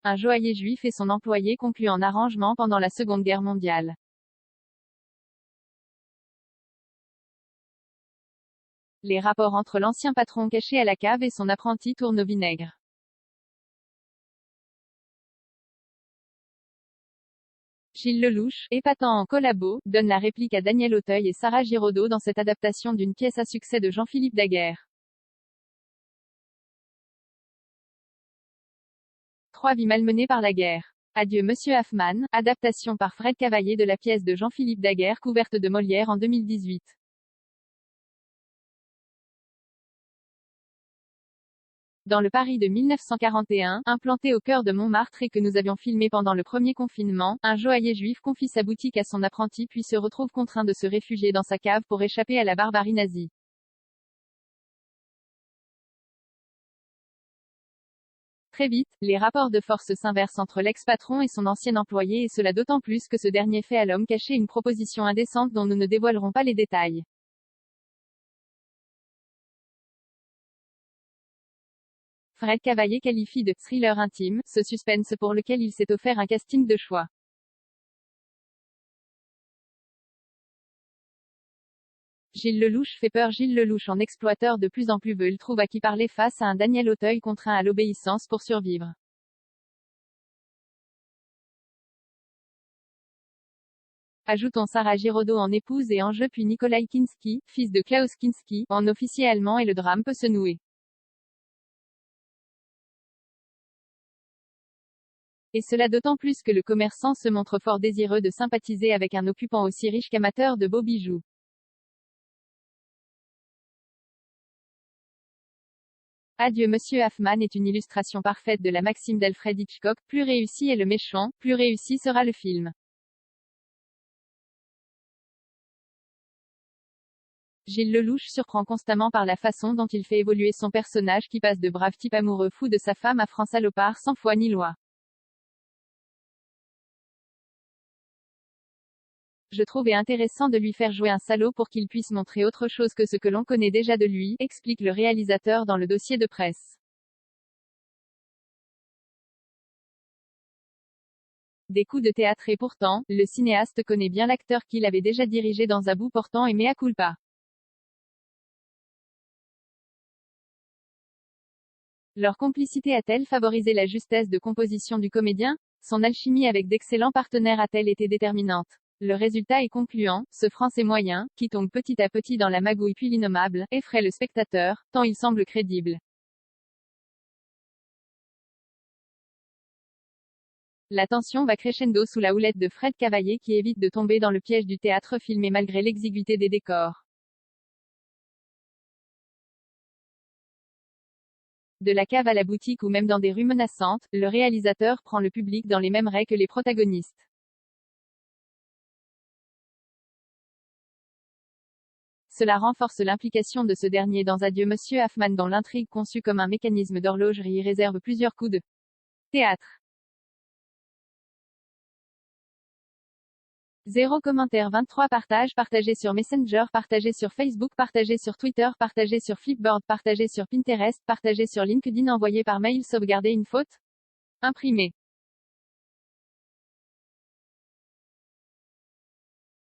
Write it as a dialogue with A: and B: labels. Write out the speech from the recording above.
A: Un joaillier juif et son employé concluent un arrangement pendant la Seconde Guerre mondiale. Les rapports entre l'ancien patron caché à la cave et son apprenti tournent au vinaigre. Gilles Lelouch, épatant en collabo, donne la réplique à Daniel Auteuil et Sarah Giraudot dans cette adaptation d'une pièce à succès de Jean-Philippe Daguerre. 3 vies malmenées par la guerre. Adieu Monsieur Hoffmann, adaptation par Fred Cavaillé de la pièce de Jean-Philippe Daguerre couverte de Molière en 2018. Dans le Paris de 1941, implanté au cœur de Montmartre et que nous avions filmé pendant le premier confinement, un joaillier juif confie sa boutique à son apprenti puis se retrouve contraint de se réfugier dans sa cave pour échapper à la barbarie nazie. Très vite, les rapports de force s'inversent entre l'ex-patron et son ancien employé et cela d'autant plus que ce dernier fait à l'homme caché une proposition indécente dont nous ne dévoilerons pas les détails. Fred Cavaillé qualifie de « thriller intime » ce suspense pour lequel il s'est offert un casting de choix. Gilles Lelouch fait peur. Gilles Lelouch, en exploiteur de plus en plus veule, trouve à qui parler face à un Daniel Auteuil contraint à l'obéissance pour survivre. Ajoutons Sarah Giraudot en épouse et en jeu puis Nikolai Kinski, fils de Klaus Kinski, en officier allemand et le drame peut se nouer. Et cela d'autant plus que le commerçant se montre fort désireux de sympathiser avec un occupant aussi riche qu'amateur de beaux bijoux. Adieu Monsieur Hoffmann est une illustration parfaite de la maxime d'Alfred Hitchcock, plus réussi est le méchant, plus réussi sera le film. Gilles Lelouch surprend constamment par la façon dont il fait évoluer son personnage qui passe de brave type amoureux fou de sa femme à franc salopard sans foi ni loi. Je trouvais intéressant de lui faire jouer un salaud pour qu'il puisse montrer autre chose que ce que l'on connaît déjà de lui, explique le réalisateur dans le dossier de presse. Des coups de théâtre et pourtant, le cinéaste connaît bien l'acteur qu'il avait déjà dirigé dans À bout portant et Mea culpa. Leur complicité a-t-elle favorisé la justesse de composition du comédien? Son alchimie avec d'excellents partenaires a-t-elle été déterminante? Le résultat est concluant, ce Français moyen, qui tombe petit à petit dans la magouille puis l'innommable, effraie le spectateur, tant il semble crédible. La tension va crescendo sous la houlette de Fred Cavaillé qui évite de tomber dans le piège du théâtre filmé malgré l'exiguïté des décors. De la cave à la boutique ou même dans des rues menaçantes, le réalisateur prend le public dans les mêmes raies que les protagonistes. Cela renforce l'implication de ce dernier dans Adieu Monsieur Hoffmann dont l'intrigue conçue comme un mécanisme d'horlogerie réserve plusieurs coups de théâtre. 0 commentaire 23 partage partagé sur Messenger, partagé sur Facebook, partagé sur Twitter, partagé sur Flipboard, partagé sur Pinterest, partagé sur LinkedIn, envoyé par mail, sauvegarder une faute, imprimé.